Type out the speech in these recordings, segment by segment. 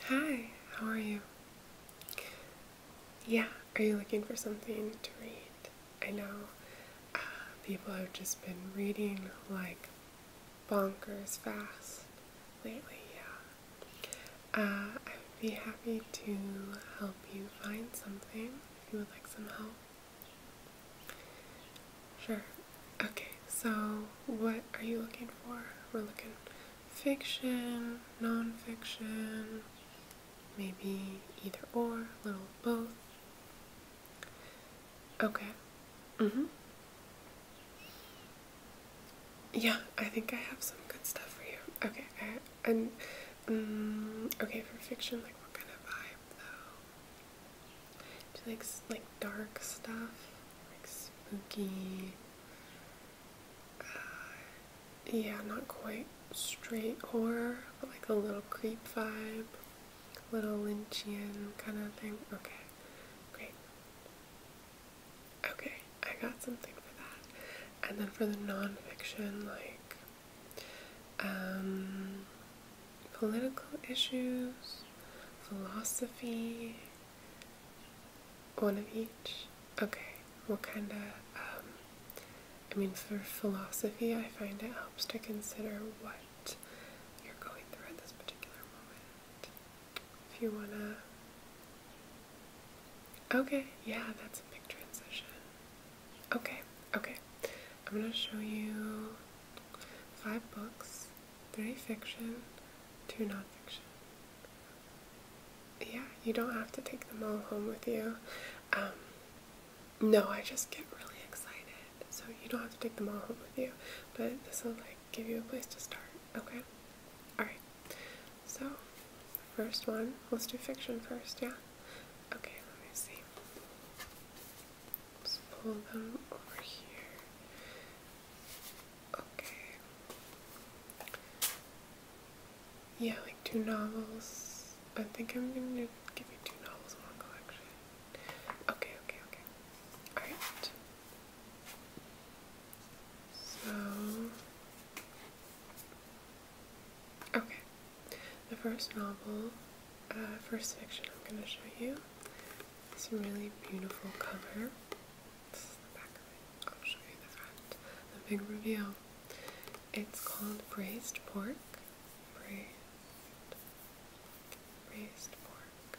Hi, how are you? Yeah, are you looking for something to read? I know people have just been reading like bonkers fast lately, yeah. I would be happy to help you find something if you would like some help. Sure. Okay, so what are you looking for? We're looking fiction, non-fiction, maybe either or, a little both. Okay. Yeah, I think I have some good stuff for you. Okay, okay, for fiction, like what kind of vibe though? Do you like dark stuff, like spooky? Yeah, not quite straight horror, but like a little creep vibe, little Lynchian kind of thing. Okay, great. Okay, I got something for that. And then for the non-fiction, like political issues, philosophy, one of each. Okay, what kind of, for philosophy, I find it helps to consider what you're going through at this particular moment. If you wanna, okay, yeah, that's a big transition. Okay, okay, I'm gonna show you 5 books, 3 fiction, 2 nonfiction. Yeah, you don't have to take them all home with you. No, I just get really excited, so you don't have to take them all home with you, but this will like give you a place to start, okay? Alright, so first one, let's do fiction first, yeah? Okay, let me see. Just pull them over here. Okay. Yeah, like 2 novels. I think I'm gonna give you 2 novels in one collection. Okay, okay, okay. Alright. So, okay. The first novel, first fiction I'm gonna show you. This really beautiful cover. This is the back of it. I'll show you the front. The big reveal. It's called Braised Pork. Braised pork.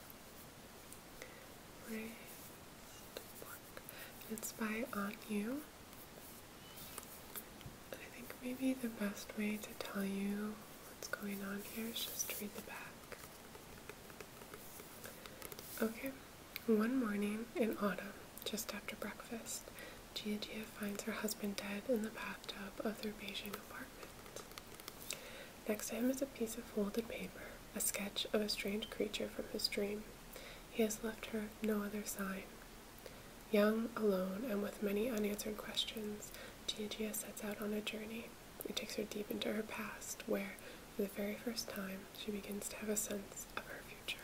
Braised pork. It's by Aunt You. I think maybe the best way to tell you what's going on here is just to read the back. Okay. One morning in autumn, just after breakfast, Gia finds her husband dead in the bathtub of their Beijing apartment. Next to him is a piece of folded paper, a sketch of a strange creature from his dream. He has left her no other sign. Young, alone, and with many unanswered questions, Gia sets out on a journey. It takes her deep into her past, where, for the very first time, she begins to have a sense of her future.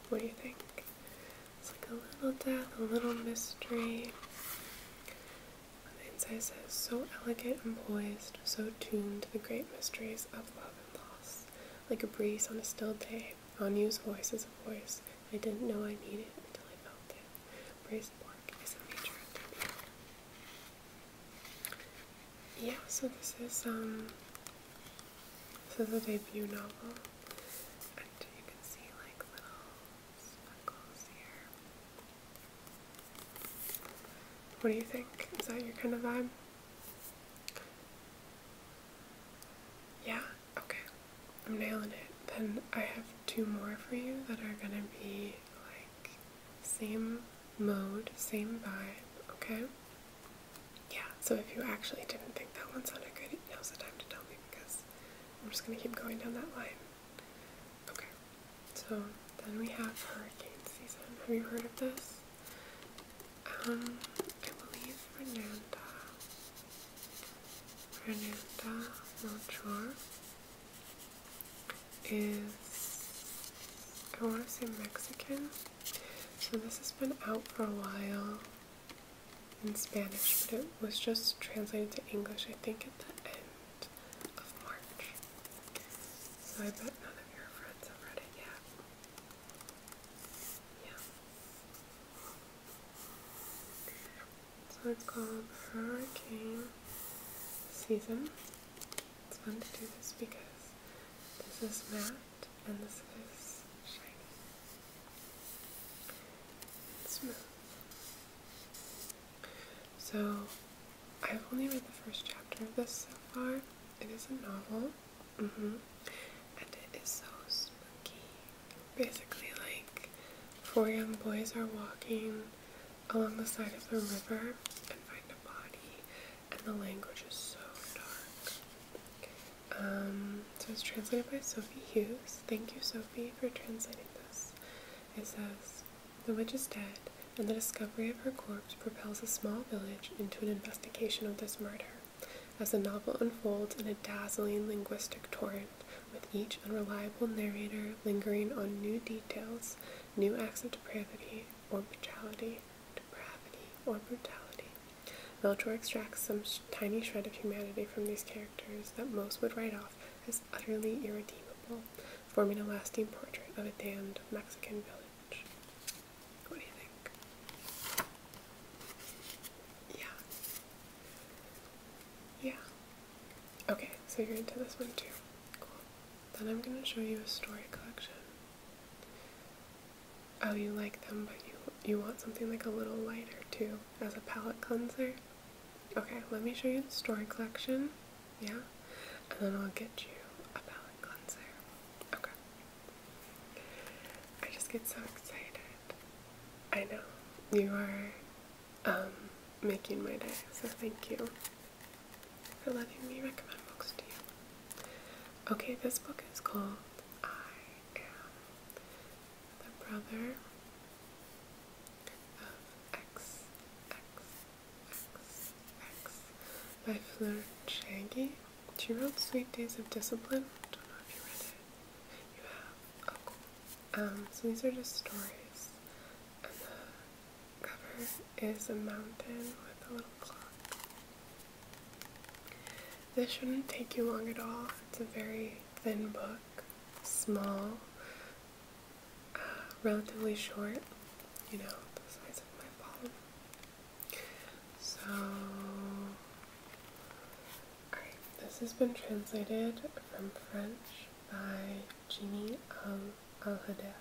What do you think? It's like a little death, a little mystery. The inside says, so elegant and poised, so tuned to the great mysteries of love and loss. Like a breeze on a still day, unused voice is a voice I didn't know I needed until I felt it. Braised pork is a major debut. Yeah, so this is a debut novel. And you can see like little speckles here. What do you think? Is that your kind of vibe? Yeah? Okay. I'm nailing it. Then I have 2 more for you that are gonna be like same mode, same vibe, okay? Yeah, so if you actually didn't think that one sounded good, now's the time to tell me because I'm just gonna keep going down that line. Okay, so then we have hurricane season. Have you heard of this? I believe Fernanda Melchor is, I want to say Mexican. So this has been out for a while in Spanish, but it was just translated to English, I think, at the end of March. so I bet none of your friends have read it yet. Yeah. So it's called Hurricane Season. It's fun to do this because this is matte and this is shiny and smooth. So I've only read the first chapter of this so far. It is a novel. And it is so spooky. Basically, like, 4 young boys are walking along the side of the river and find a body, and the language is so dark. So it's translated by Sophie Hughes. Thank you, Sophie, for translating this. It says, "The witch is dead, and the discovery of her corpse propels a small village into an investigation of this murder. As the novel unfolds in a dazzling linguistic torrent, with each unreliable narrator lingering on new details, new acts of depravity or brutality, Melchior extracts some tiny shred of humanity from these characters that most would write off as utterly irredeemable, forming a lasting portrait of a damned Mexican village." What do you think? Yeah. Okay, so you're into this one too. Cool. Then I'm going to show you a story collection. Oh, you like them, but you want something like a little lighter too, as a palette cleanser? Okay, let me show you the story collection, yeah? And then I'll get you a palette cleanser. Okay. I just get so excited. I know. You are, making my day, so thank you for letting me recommend books to you. Okay, this book is called I Am the Brother of X by Fleur Shaggy. She wrote Sweet Days of Discipline. Don't know if you read it. You have? Oh, cool. So these are just stories. And the cover is a mountain with a little clock. This shouldn't take you long at all. It's a very thin book, small, relatively short, the size of my palm. So, alright, this has been translated from French by Jeannie Al-Hadef.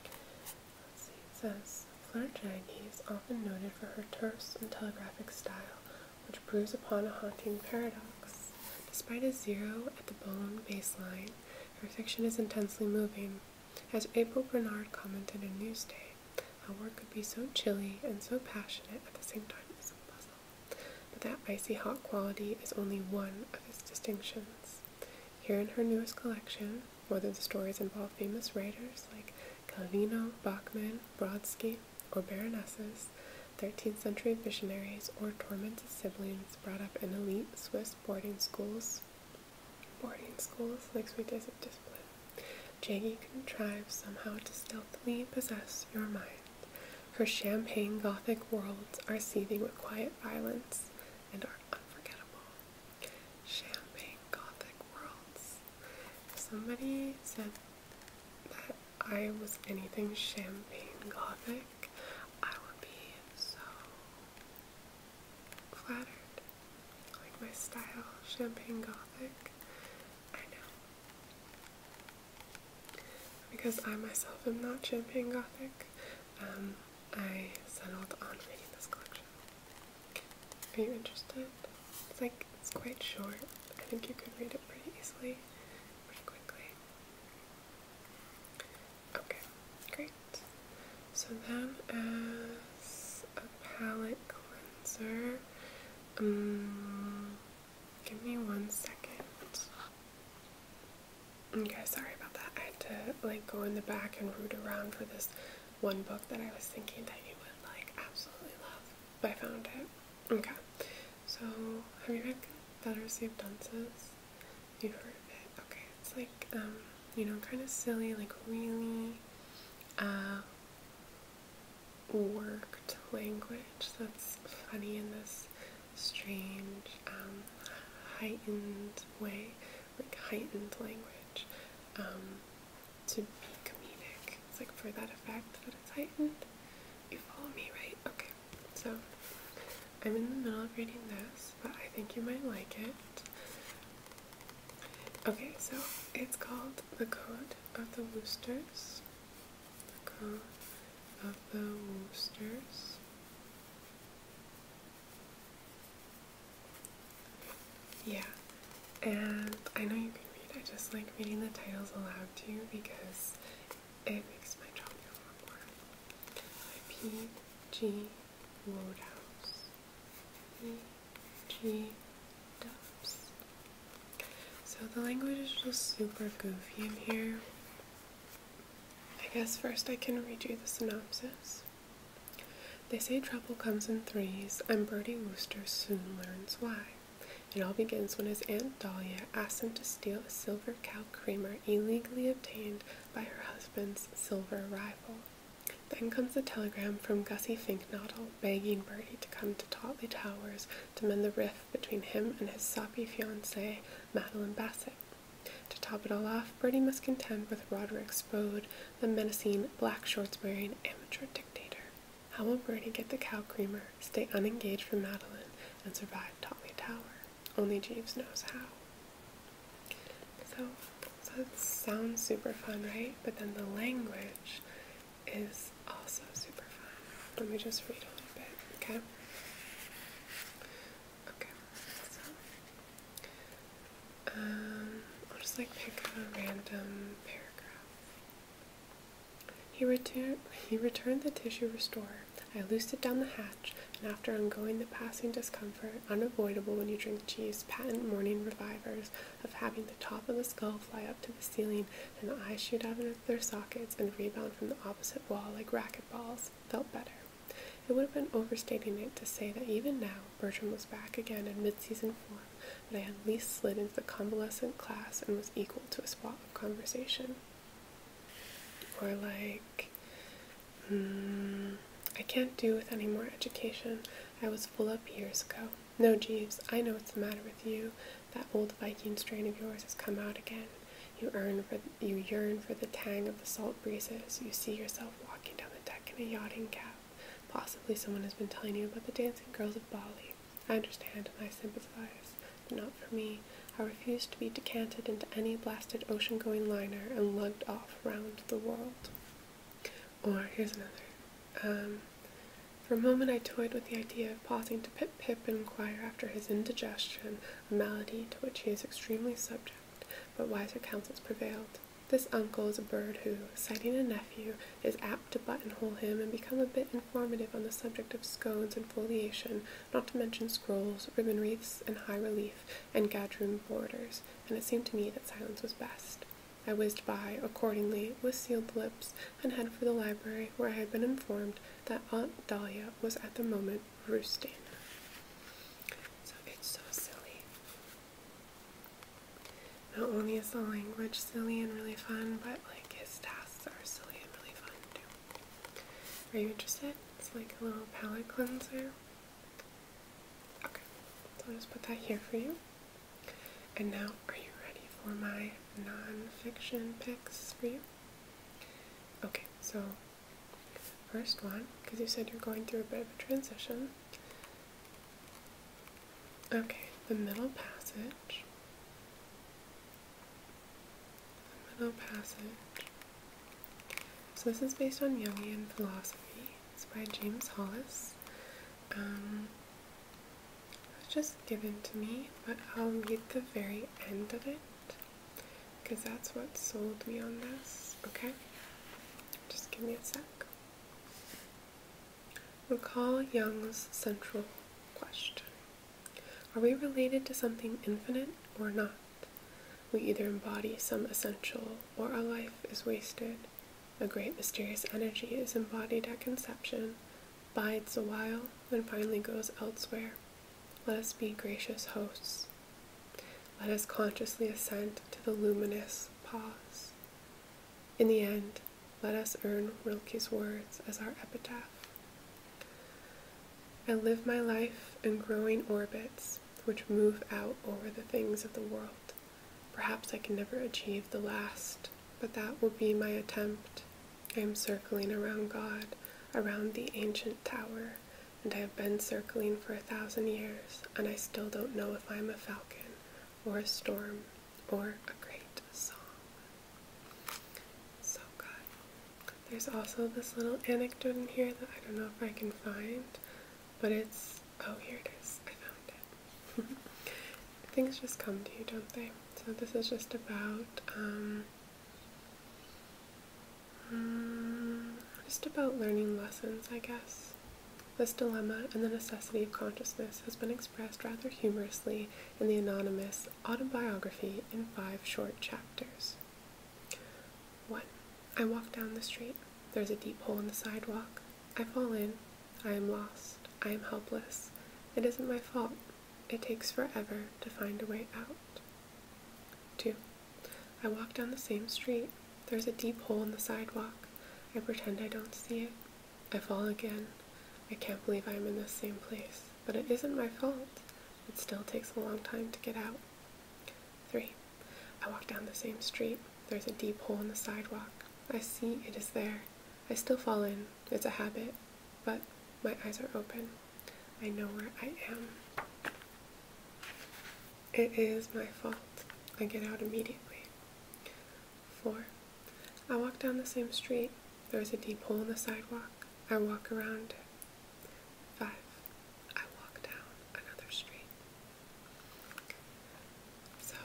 Let's see, it says, "Fleur Jaggi is often noted for her terse and telegraphic style, which brews upon a haunting paradox. Despite a zero at the bone baseline, her fiction is intensely moving. As April Bernard commented in Newsday, how work could be so chilly and so passionate at the same time is a puzzle. But that icy hot quality is only one of its distinctions. Here in her newest collection, whether the stories involve famous writers like Calvino, Bachmann, Brodsky, or baronesses, 13th century visionaries, or tormented siblings brought up in elite Swiss boarding schools like Sweet Days of Discipline, Jaggi contrives somehow to stealthily possess your mind. Her champagne Gothic worlds are seething with quiet violence and are unforgettable." Champagne Gothic worlds. If somebody said that I was anything champagne Gothic, I would be so flattered. Like my style, champagne Gothic. I know. Because I myself am not champagne Gothic, I settled on reading this collection. Are you interested? It's quite short. I think you could read it pretty easily, pretty quickly. Okay, great. So then as a palette cleanser, give me 1 second. Okay, sorry about that. I had to go in the back and root around for this one book that I was thinking that you would absolutely love, but I found it. Okay, so have you read Confederacy of Dunces? You've heard of it? Okay, it's kind of silly, really worked language that's funny in this strange heightened way, heightened language. to be comedic. It's like for that effect that it's heightened. You follow me, right? Okay. So I'm in the middle of reading this, but I think you might like it. Okay, so it's called The Code of the Woosters. The Code of the Woosters. Yeah, and I know you can read. I just like reading the titles aloud to you because it makes my job feel more important. By P.G. Wodehouse. P.G. Dubs. So the language is just super goofy in here. I guess first I can read you the synopsis. They say trouble comes in threes, and Bertie Wooster soon learns why. It all begins when his Aunt Dahlia asks him to steal a silver cow creamer illegally obtained by her husband's silver rival. Then comes the telegram from Gussie Finknottle begging Bertie to come to Totley Towers to mend the rift between him and his soppy fiancée, Madeline Bassett. To top it all off, Bertie must contend with Roderick Spode, the menacing, black shorts-wearing amateur dictator. How will Bertie get the cow creamer, stay unengaged from Madeline, and survive Totley Tower? Only Jeeves knows how. So it sounds super fun, right? But then the language is also super fun. Let me just read a little bit, okay? Okay, so I'll just like pick a random paragraph. He returned the tissue restorer. I loosed it down the hatch, and after ungoing the passing discomfort, unavoidable when you drink cheese, patent morning revivers, of having the top of the skull fly up to the ceiling and the eyes shoot out of their sockets and rebound from the opposite wall like racquetballs, felt better. It would have been overstating it to say that even now Bertram was back again in mid-season form, but I had at least slid into the convalescent class and was equal to a spot of conversation. Or like, I can't do with any more education. I was full up years ago. No, Jeeves, I know what's the matter with you. That old Viking strain of yours has come out again. You yearn for the tang of the salt breezes. You see yourself walking down the deck in a yachting cap. Possibly someone has been telling you about the dancing girls of Bali. I understand and I sympathize, but not for me. I refuse to be decanted into any blasted ocean-going liner and lugged off round the world. Or, here's another. For a moment I toyed with the idea of pausing to Pip and inquire after his indigestion, a malady to which he is extremely subject, but wiser counsels prevailed. This uncle is a bird who, sighting a nephew, is apt to buttonhole him and become a bit informative on the subject of scones and foliation, not to mention scrolls, ribbon wreaths, and high relief, and gadroon borders, and it seemed to me that silence was best. I whizzed by, accordingly, with sealed lips, and headed for the library, where I had been informed that Aunt Dahlia was at the moment roosting. So it's so silly. Not only is the language silly and really fun, but like his tasks are silly and really fun too. Are you interested? It's like a little palate cleanser. Okay, so I'll just put that here for you. And now, are you ready for my non-fiction picks for you? Okay, so first one, because you said you're going through a bit of a transition. Okay, The Middle Passage. The Middle Passage. So this is based on Jungian philosophy. It's by James Hollis. It was just given to me, but I'll read the very end of it, because that's what sold me on this, okay? Just give me a sec. Recall Jung's central question. Are we related to something infinite or not? We either embody some essential, or our life is wasted. A great mysterious energy is embodied at conception, bides a while, and finally goes elsewhere. Let us be gracious hosts. Let us consciously assent to the luminous pause. In the end, let us earn Rilke's words as our epitaph. I live my life in growing orbits which move out over the things of the world. Perhaps I can never achieve the last, but that will be my attempt. I am circling around God, around the ancient tower, and I have been circling for 1,000 years, and I still don't know if I am a falcon, or a storm, or a great song. So good. There's also this little anecdote in here that I don't know if I can find, but it's, oh, here it is. I found it. Things just come to you, don't they? So this is just about, learning lessons, I guess. This dilemma and the necessity of consciousness has been expressed rather humorously in the anonymous autobiography in 5 short chapters. 1. I walk down the street. There's a deep hole in the sidewalk. I fall in. I am lost. I am helpless. It isn't my fault. It takes forever to find a way out. 2. I walk down the same street. There's a deep hole in the sidewalk. I pretend I don't see it. I fall again. I can't believe I'm in this same place, but it isn't my fault. It still takes a long time to get out. 3. I walk down the same street. There's a deep hole in the sidewalk. I see it is there. I still fall in. It's a habit, but my eyes are open. I know where I am. It is my fault. I get out immediately. 4. I walk down the same street. There is a deep hole in the sidewalk. I walk around it. 5. I walk down another street. So,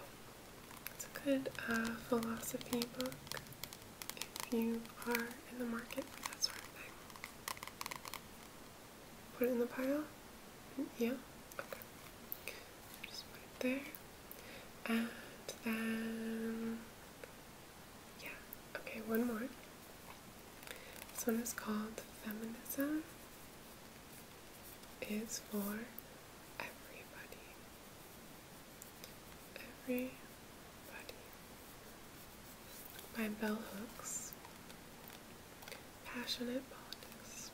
it's a good philosophy book if you are in the market for that sort of thing. Put it in the pile? Yeah? Okay. Just put it there. And then, yeah. Okay, one more. This one is called Feminism is for Everybody. Everybody. By Bell Hooks. Passionate Politics.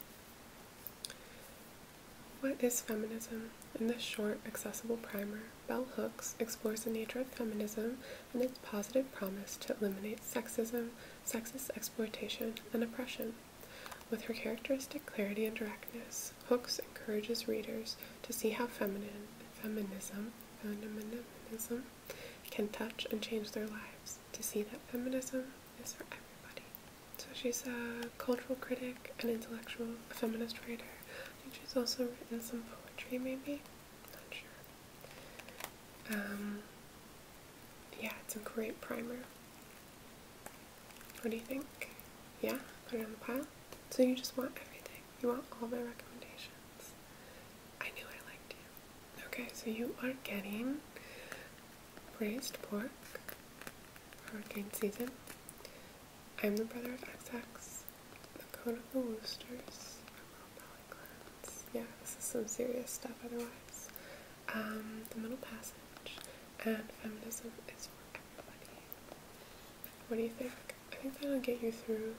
What is feminism? In this short, accessible primer, Bell Hooks explores the nature of feminism and its positive promise to eliminate sexism, sexist exploitation, and oppression. With her characteristic clarity and directness, Hooks encourages readers to see how feminism can touch and change their lives, to see that feminism is for everybody. So she's a cultural critic, an intellectual, a feminist writer. I think she's also written some poetry, maybe? Not sure. Yeah, it's a great primer. What do you think? Yeah? Put it on the pile? So you just want everything. You want all my recommendations. I knew I liked you. Okay, so you are getting braised pork, hurricane season. I'm the brother of XX, the coat of the Woosters, yeah, this is some serious stuff otherwise. The Middle Passage, and Feminism is for Everybody. What do you think? I think that'll get you through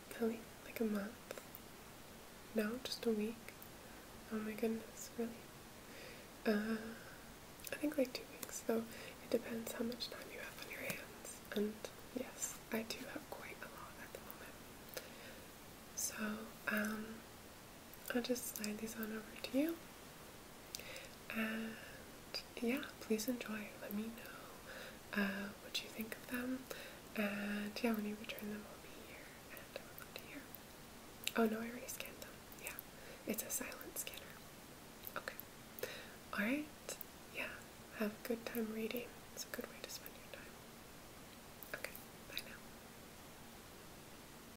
probably like a month. No, just a week. Oh my goodness, really? I think like 2 weeks, though it depends how much time you have on your hands. And yes, I do have quite a lot at the moment. So, I'll just slide these on over to you. And yeah, please enjoy. Let me know what you think of them. And yeah, when you return them, I'll be here and I would love to hear. Oh no, I already scanned them. Yeah, it's a silent scanner. Okay. Alright. Yeah, have a good time reading. It's a good